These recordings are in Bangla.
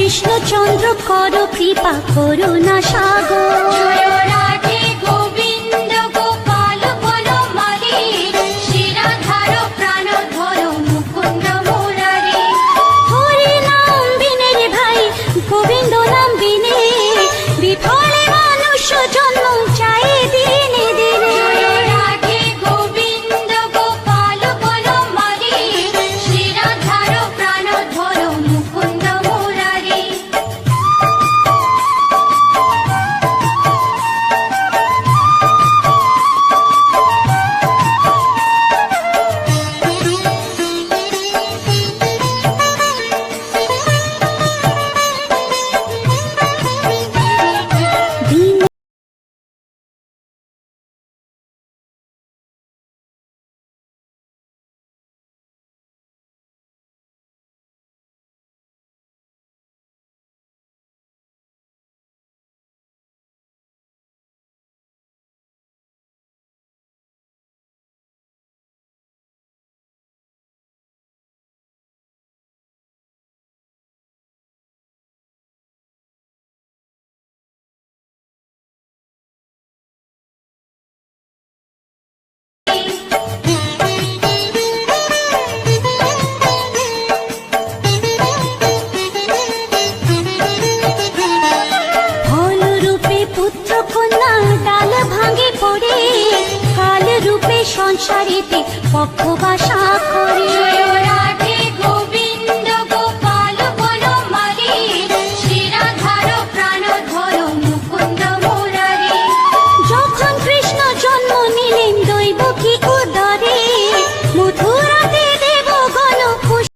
কৃষ্ণচন্দ্র কর কৃপা করুণা সাগর। জয় রাধে গোবিন্দ গোপাল বনমালী, শ্রীরাধার প্রাণধর মুকুন্দ মুরারি। হরি নাম বিনে রে ভাই, গোবিন্দ নাম বিনে, বিফলে মানুষ জন্ম চাই দিনে দিনে। জয় রাধে গোবিন্দ গোপাল বনমালী, শ্রীরাধার প্রাণধর মুকুন্দ মুরারি। দিন ফল রূপে পুত্র কন্যা ডাল ভাঙে পড়ে, কাল রূপে সংসারেতে পক্ষবাসা করে। জয় রাধে গোবিন্দ গোপাল বনমালী, শ্রীরাধার প্রাণধর মুকুন্দ মুরারি। যখন কৃষ্ণ জন্ম নিলেন দৈব কি উদরে, মথুরাতে দেবগণ খুশি।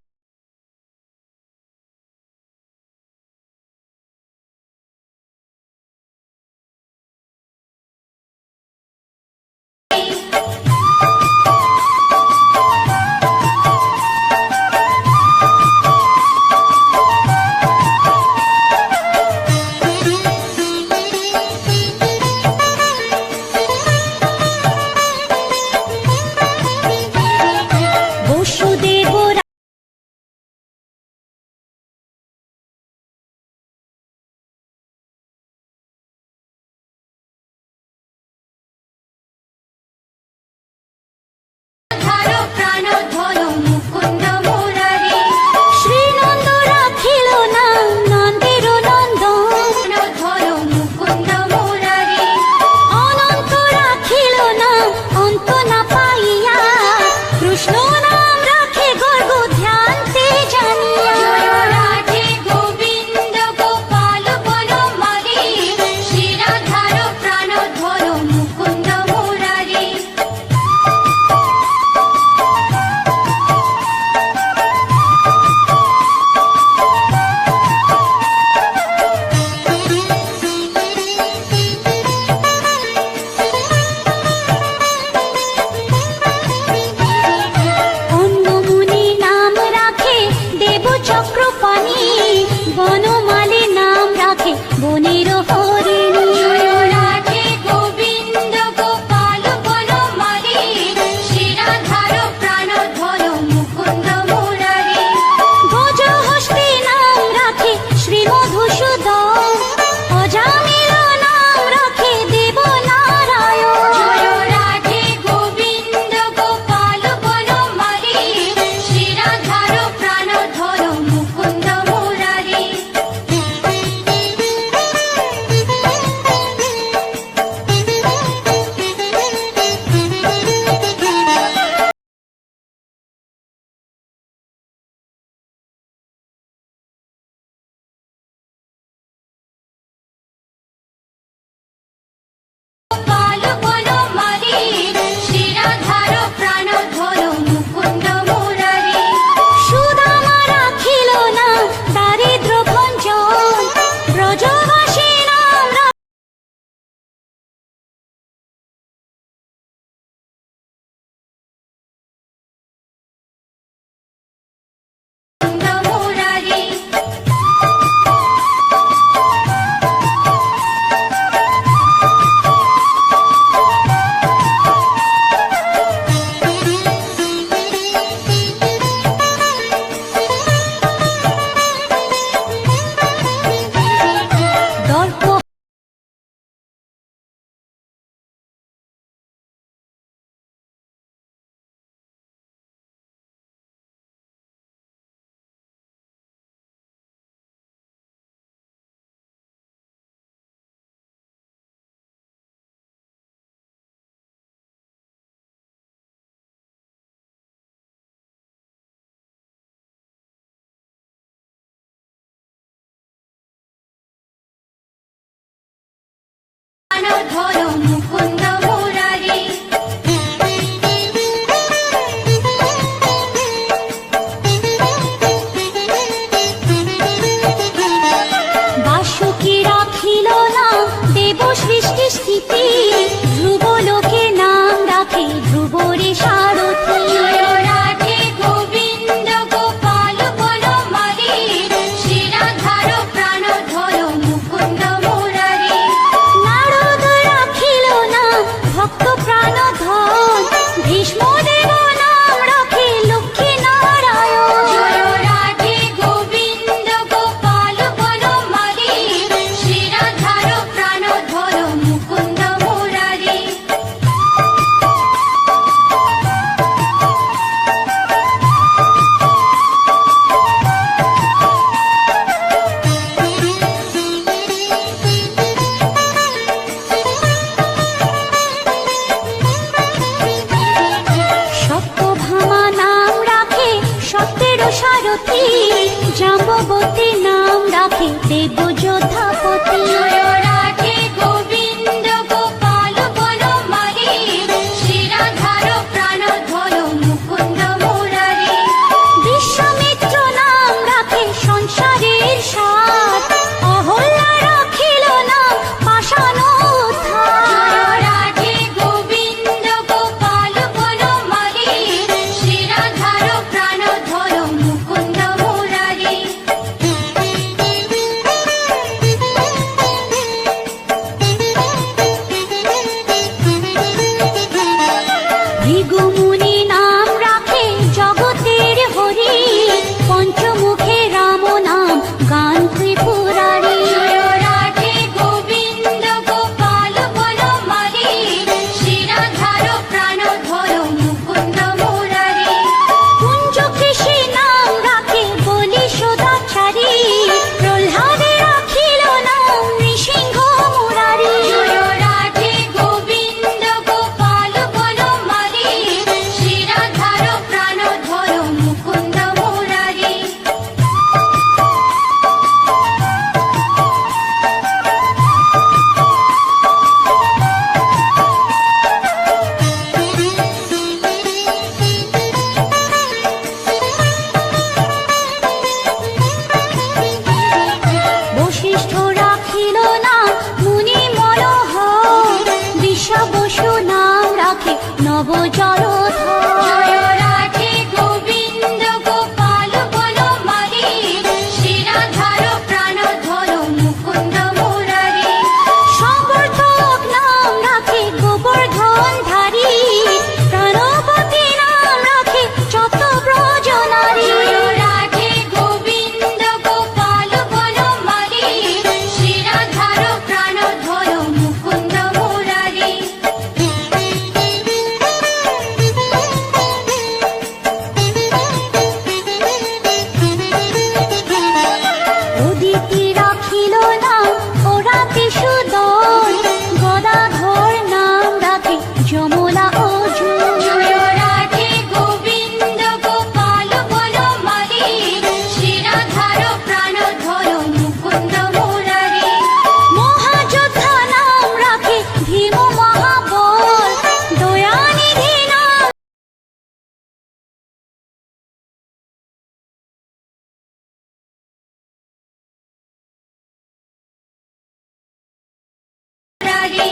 প্রাণধর মুকুন্দ মুরারি। বাসুকি রাখিল না দেব সৃষ্টি স্থিতি, ধ্রুব লোকে নাম রাখে ধ্রুবরে সারথি। রাধে গোবিন্দ গোপাল বনমালী, শ্রীরাধার প্রাণধর মুকুন্দ মুরারি। নারদ রাখিল না ভক্ত প্রাণধন, ভীষ্মদেব নাম রাখে লক্ষ্মী নারায়ণ। রাধে গোবিন্দ গোপাল বনমালী, শ্রীরাধার প্রাণধর মুকুন্দ মুরারি। সত্যভামা নাম রাখে সত্যের সারথি, জাম্ববতী নাম রাখে দেব যোদ্ধাপতি। রাধে গোবিন্দ গোপাল বনমালী, শ্রীরাধার প্রাণধর মুকুন্দ মুরারি। বিশ্বামিত্র নাম রাখে সংসারের সার, অহল্যা রাখিল নাম পাষাণ উদ্ধার। রাধে গোবিন্দ গোপাল বনমালী, শ্রীরাধার প্রাণধর মুকুন্দ মুরারি। ভৃগুমুনি নাম রাখে জগতের হরি, পঞ্চমুখে রাম নাম গান ত্রিপুরারি। রাধে গোবিন্দ গোপাল বনমালী, শ্রীরাধার প্রাণধর মুকুন্দ মুরারি। কুঞ্জকেশী নাম রাখে বলি সদাচারী, প্রহ্লাদে রাখিল নাম নৃসিংহ মুরারি। রাধে গোবিন্দ গোপাল বনমালী, শ্রীরাধার প্রাণধর মুকুন্দ মুরারি। বশিষ্ঠ রাখিল নাম মুনি মনোহর, বিশ্বাবসু নাম রাখে নব জলধর। রাধে গোবিন্দ গোপাল বনমালী, শ্রীরাধার প্রাণধর মুকুন্দ মুরারি। সংবর্ধক নাম রাখে গোবর্ধনধারী, প্রাণবতী নাম রাখে যত ব্রজনারী। রাধে গোবিন্দ গোপাল বনমালী, শ্রীরাধার প্রাণধর মুকুন্দ মুরারি। উদিতি রাখিল নাম ওরাতে সুদল, গদাধর নাম রাখে যমলা অর্জুন। রাধে গোবিন্দ গোপাল বনমালী, শ্রীরাধার প্রাণধর মুকুন্দ মুরারি। মহাযোদ্ধা নাম রাখে ভীম মহাবল, দয়ানিধি নাম মুরারি।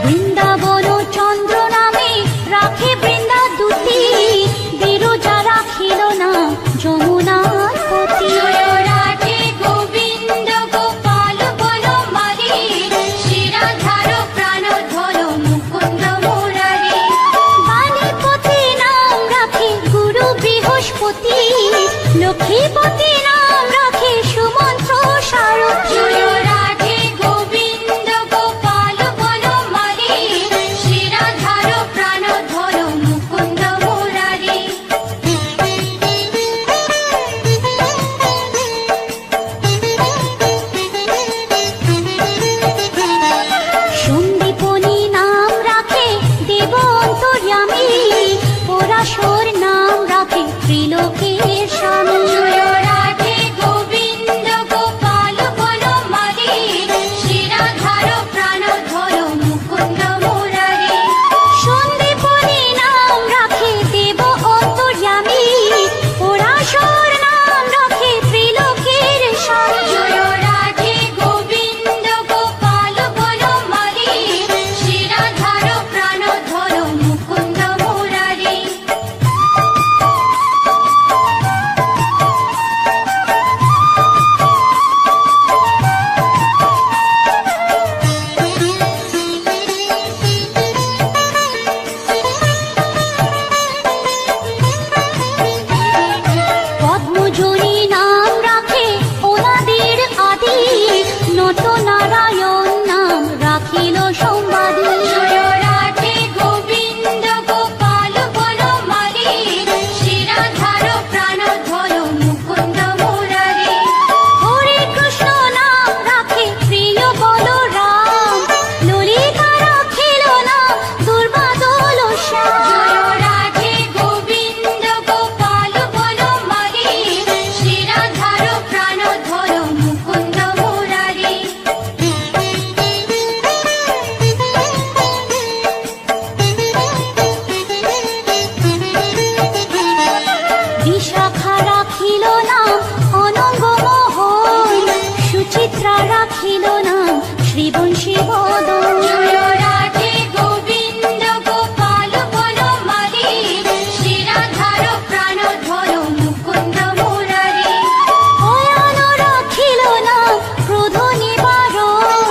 বৃন্দাবন চন্দ্র নামে রাখে বৃন্দা দুতি, বিরজা রাখিল নাম যমুনার পতি। রাধে গোবিন্দ গোপাল বনমালী, শ্রীরাধার প্রাণধর মুকুন্দ মুরারি। বাণীপতি নাম রাখে গুরু বৃহস্পতি, লক্ষ্মীপতি নাম রাখে সুমন্ত্র সারথি। রাধে গোবিন্দ গোপাল বনমালী, শ্রীরাধার প্রাণধর মুকুন্দ মুরারি। হরি নাম রাখে ওনাদের আদি, নত নারায়ণ নাম রাখিল সম্বাদী। জয় রাধে গোবিন্দ গোপাল বনমালী, শিরাধার প্রাণধর মুকুন্দ মুরারি। হরে কৃষ্ণ নাম রাখে প্রিয় বলরাম, ললিতা রাখিল নাম দুর্বাদল শ্যাম। জয় রাধে গোবিন্দ গোপাল বনমালী, শিরাধার প্রাণধর মুকুন্দ মুরারি। বিশাখা রাখিল নাম অনঙ্গ মোহন, সুচিত্রা রাখিল নাম শ্রীবংশী বদন। জয় রাধে গোবিন্দ গোপাল বনমালী, শিরাধার প্রাণধর মুকুন্দ মুরারি। অয়ন রাখিল নাম ক্রোধ নিবারণ,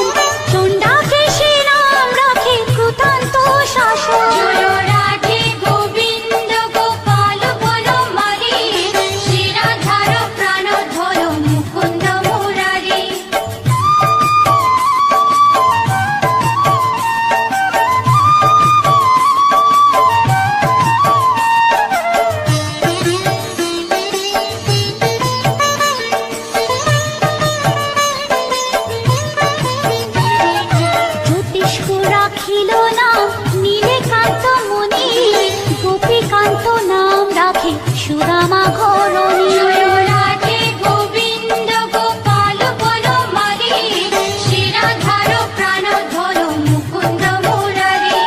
চণ্ডাকেশী নাম রাখে কৃতান্ত শাসন। জয় রাধে গোবিন্দ গোপাল বনমালী, শিরাধার প্রাণধর মুকুন্দ মুরারি। জ্যোতিষ্ক রাখিল নাম নীলকান্ত মুনি, গোপীকান্ত নাম রাখে সুদামা ঘরণী। জয় রাধে গোবিন্দ গোপাল বনমালী, শিরাধার প্রাণধর মুকুন্দ মুরারি।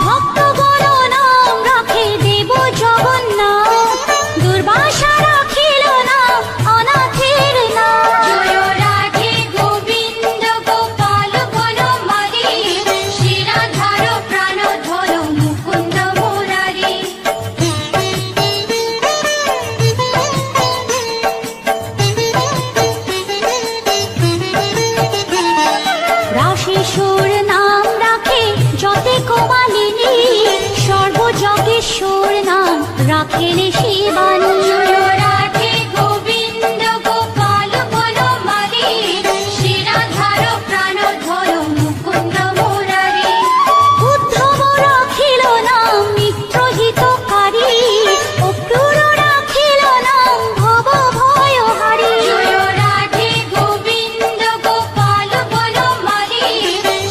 ভক্তগণ নাম রাখে দেব জগন্নাথ, দুর্বাসা রাখিল নাম অনাথের নাথ। জয় রাধে গোবিন্দ গোপাল বনমালী, শিরাধার প্রাণধর মুকুন্দ মুরারি। রাশেশ্বর নাম রাখে যতে কোমালিনী, সর্বযজ্ঞেশ্বর নাম রাখেন শিবানী। জয় রাধে গোবিন্দ গোপাল বনমালী, শিরাধার প্রাণধর মুকুন্দ মুরারি। উদ্ধব রাখিল নাম মিত্রহিতকারী, অক্রূর রাখিল নাম ভব ভয়হারী। জয় রাধে গোবিন্দ গোপাল বনমালী,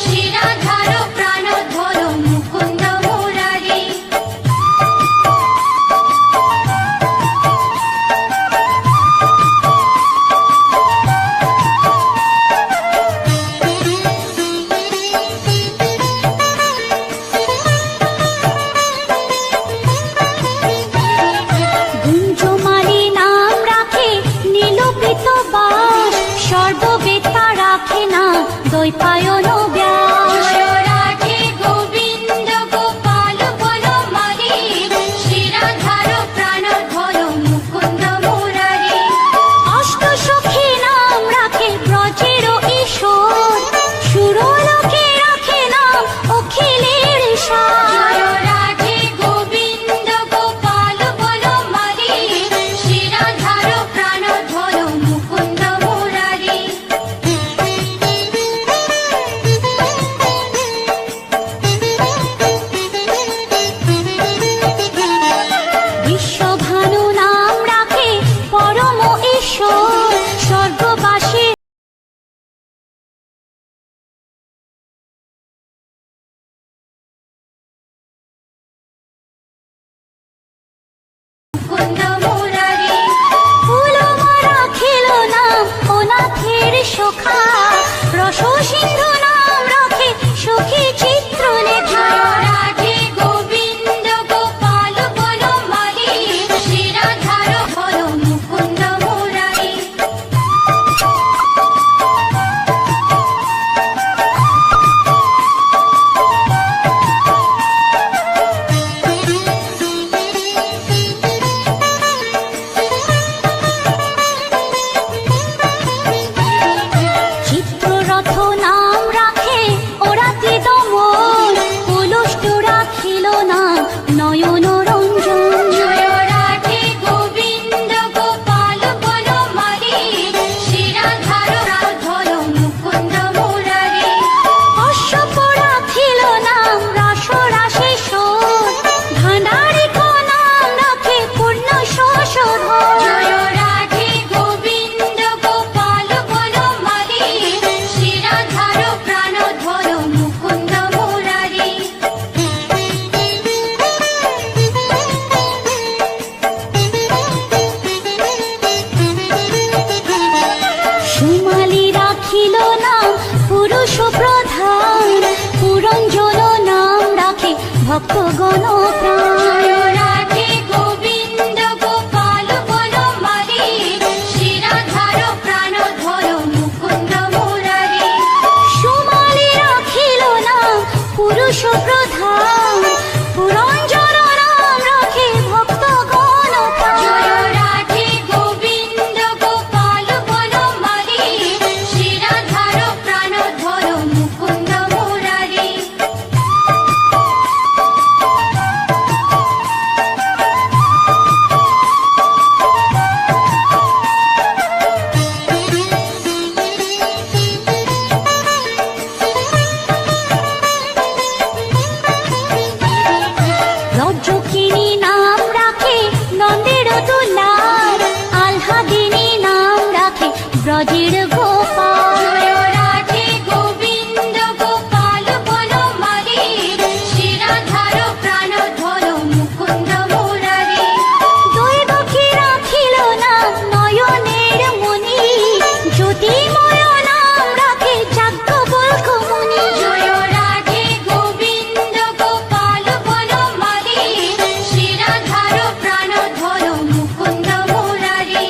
শিরাধার প্রাণধর মুকুন্দ মুরারি। গুঞ্জমালী নাম রাখে নীলপিত বাস, সর্ববেতা রাখে নাম দ্বৈপায়ন ব্যাস। জয় রাধে গোবিন্দ গোপাল বনমালী, শিরাধার প্রাণধর মুকুন্দ মুরারি। অষ্টসখী নাম রাখে ব্রজের ঈশ্বর, সুরলোকে রাখে নাম অখিলের সার। জয় রাধে গোবিন্দ গোপাল বনমালী, শিরাধার প্রাণধর মুকুন্দ মুরারি। ভক্তগণ প্রাণ। জয় রাধে গোবিন্দ গোপাল বনমালী, শিরাধার প্রাণধর মুকুন্দ মুরারি। সুমালি রাখিল নাম পুরুষ প্রধান, পুরঞ্জন নাম রাখে ভক্তগণ প্রাণ। জয় রাধে গোবিন্দ গোপাল বনমালী, শিরাধার প্রাণধর মুকুন্দ মুরারি। রজ্জকিনী নাম রাখে নন্দের দুলার, আহ্লাদিনী নাম রাখে ব্রজের গোপাল। জয় রাধে গোবিন্দ গোপাল বনমালী, শিরাধার প্রাণধর মুকুন্দ মুরারি। দৈবকী রাখিল নাম নয়নের মণি, জ্যোতির্ময় নাম রাখে যাজ্ঞবল্ক্য মুনি। জয় রাধে গোবিন্দ গোপাল বনমালী, শিরাধার প্রাণধর মুকুন্দ মুরারি।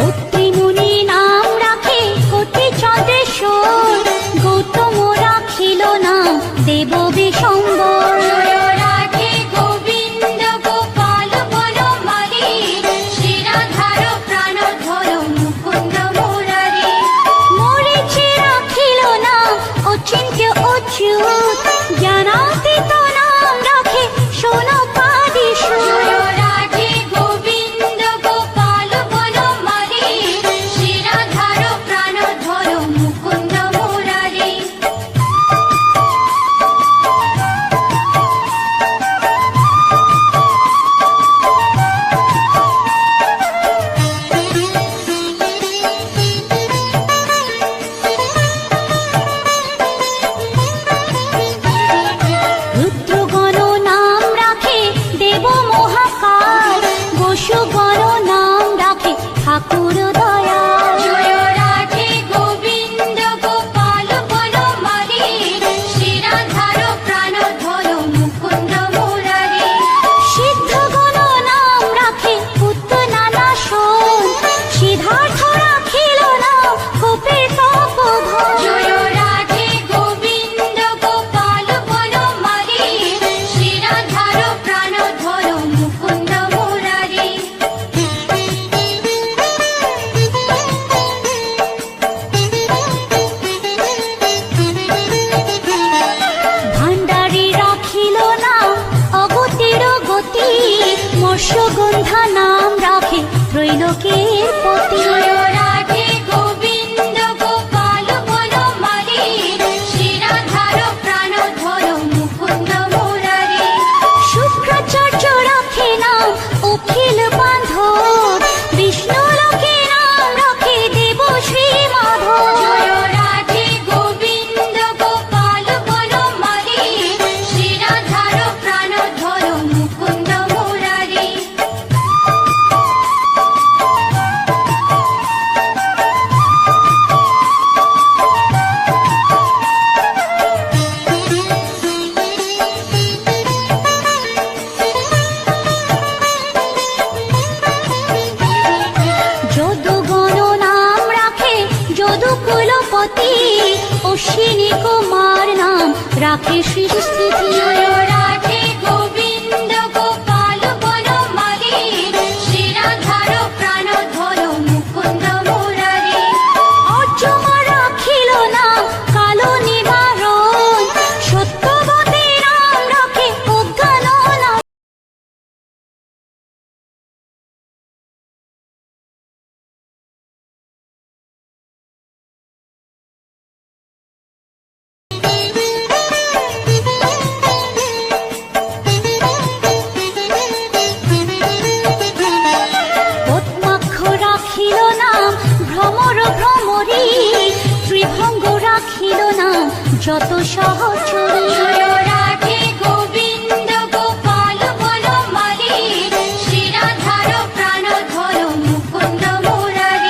অত্রি মুনি নাম রাখে কোটি চন্দ্রেশ্বর, গৌতম রাখিল নাম দেব বিশম্বর। জয় রাধে গোবিন্দ গোপাল বনমালী, শিরাধার প্রাণধর মুকুন্দ মুরারি। মরিচি রাখিল নাম অচিন্ত্য অচ্যুত, জ্ঞানাতীত নাম রাখে সোনপাদিসুত। জয় রাধে গোবিন্দ গোপাল বনমালী, শিরাধার প্রাণধর মুকুন্দ মুরারি। রুদ্রগণ নাম রাখে দেব মহাকাল, বসুগণ নাম রাখে ঠাকুর দয়াল। জয় রাধে গোবিন্দ গোপাল বনমালী, শিরাধার প্রাণধর মুকুন্দ মুরারি। সিদ্ধগণ নাম রাখে পুত্তনানাশন, সিদ্ধার্থ রাখিল নাম গোপের তপোধন। জয় রাধে গোবিন্দ গোপাল বনমালী, শিরাধার প্রাণধর মুকুন্দ মুরারি। ভাণ্ডারী রাখিল নাম অগতির গতি, মৎস্যগন্ধা নাম রাখে ত্রৈলোকের পতি। জয় রাধে গোবিন্দ গোপাল বনমালী, শিরাধার প্রাণধর মুকুন্দ মুরারি। শুক্রাচার্য রাখে নাম অখিল বান্ধব, বিষ্ণু লোকে নাম রাখে দেব শ্রী মাধব। জয় রাধে গোবিন্দ গোপাল বনমালী, শিরাধার প্রাণধর মুকুন্দ মুরারি। যদুগণ নাম রাখে যদুকুলপতি, অশ্বিনী কুমার নাম রাখে সৃষ্টি। জয় রাধে গোবিন্দ গোপাল বনমালী, শিরাধার প্রাণধর মুকুন্দ মুরারি। অর্জমা রাখিল নাম কালো নিবারণ, সত্যবতী নাম রাখে অজ্ঞান নাশ। যত সহচরী জয় রাধে গোবিন্দ গোপাল বনমালী, শিরাধার প্রাণধর মুকুন্দ মুরারি।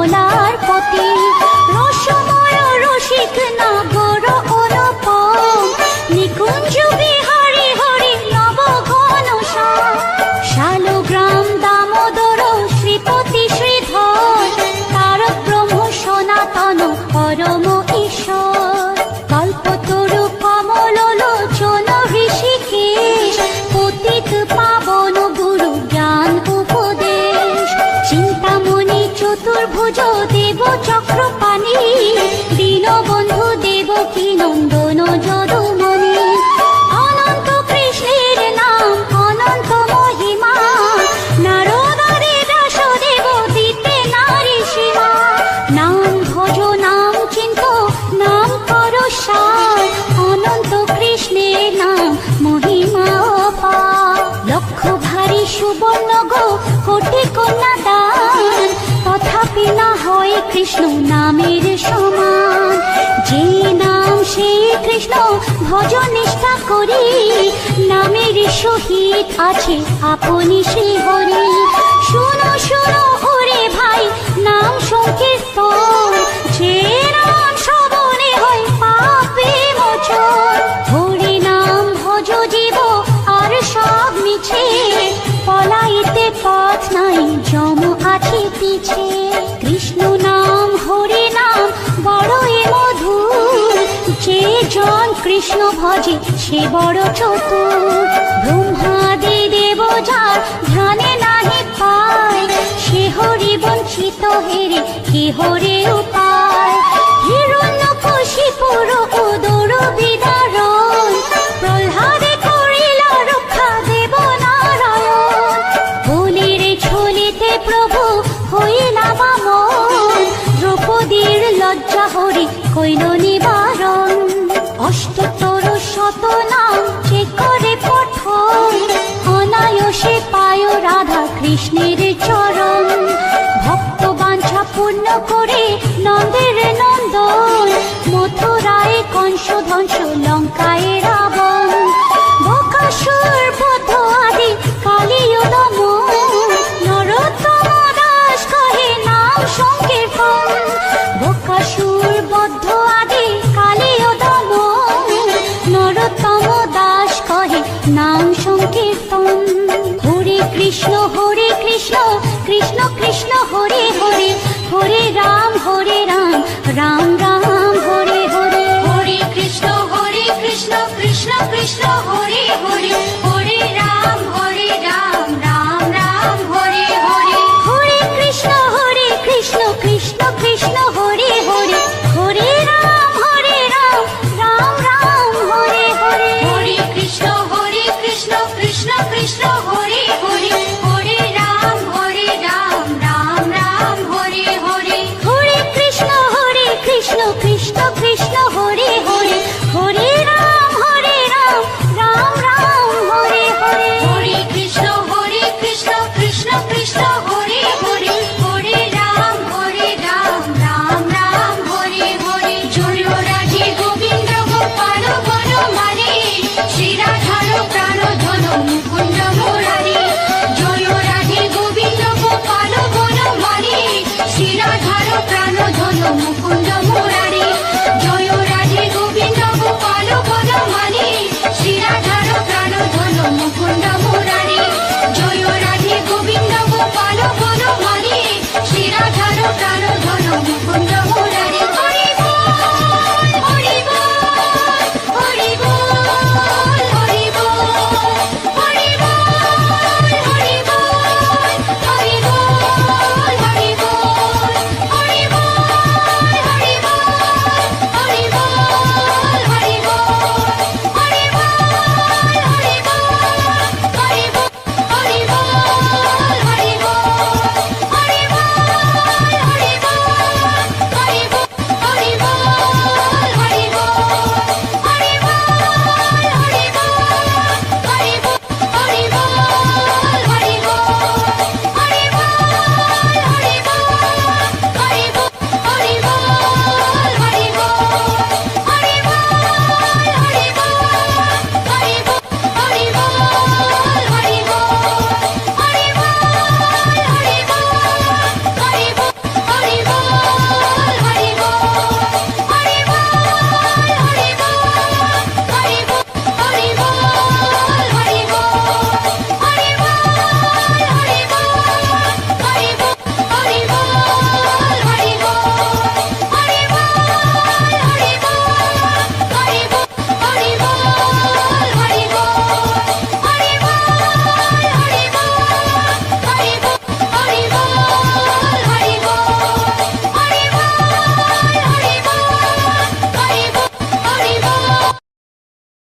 কমলার পতি রসময় রসিক নাগর অনুপম নিকুঞ্জ বিহারী হরি নব ঘন শালগ্রাম দামোদর শ্রীপতি শ্রীধর তারক ব্রহ্ম সনাতন পরম ঈশ্বর কল্পতরু কমল লোচন ঋষিকেশ পতিত পাবন গুরু জ্ঞান উপদেশ চিন্তামণি চতুর্ভুজ দেব চক্রপাণি দীনবন্ধু দেবকী নন্দন যদুমণি অনন্ত কৃষ্ণের নাম অনন্ত মহিমা নারদারে ব্যাসদেব দিতে নারী সীমা নাম ভজ নাম চিন্ত নাম কর সার অনন্ত কৃষ্ণের নাম মহিমা অপার লক্ষ ভারী সুবর্ণ গো কোটি কন্যা দান তথাপি না হয় কৃষ্ণ নামের সমান যে নাম সেই কৃষ্ণ ভজ নিষ্ঠা করি নামের সহিত আছে আপনি শ্রী হরি শুনো শুনো ওরে ভাই নাম সংকীর্তন যে নাম শ্রবণে হয় পাপে মোচন হরি নাম ভজ জীব আর সব মিছে পলাইতে পথ নাই যম আছে পিছে কৃষ্ণ নাম হরি নাম বড়ই মধুর যে জন কৃষ্ণ ভজে সে বড় চতুর ব্রহ্মাদি দেব যার ধ্যানে নাহি পায় সে হরি বঞ্চিত হেরে কি হরে উপায় হিরণ্যকশিপুর উদর বিদারণ প্রহ্লাদে করিল রক্ষা দেব নারায়ণ বলিরে ছলিতে প্রভু হইলা বামন দ্রৌপদীর লজ্জা হরি কইল নিবারণ অষ্টতর শত নাম যে করে পঠন অনায়াসে পায় রাধা কৃষ্ণের চরণ ভক্ত বাঞ্ছা পূর্ণ করে নন্দের নন্দন মথুরায় কংস ধ্বংস লঙ্কায় রাবণ বকাসুর বধ আদি কালীয় দমন নরোত্তম দাস কহে নাম সংকীর্তন বকাসুর বদ্ধ আদি কালীয় দমন নরোত্তম দাস কহে নাম সংকীর্তন হরে কৃষ্ণ কৃষ্ণ কৃষ্ণ হরে হরে হরে রাম রাম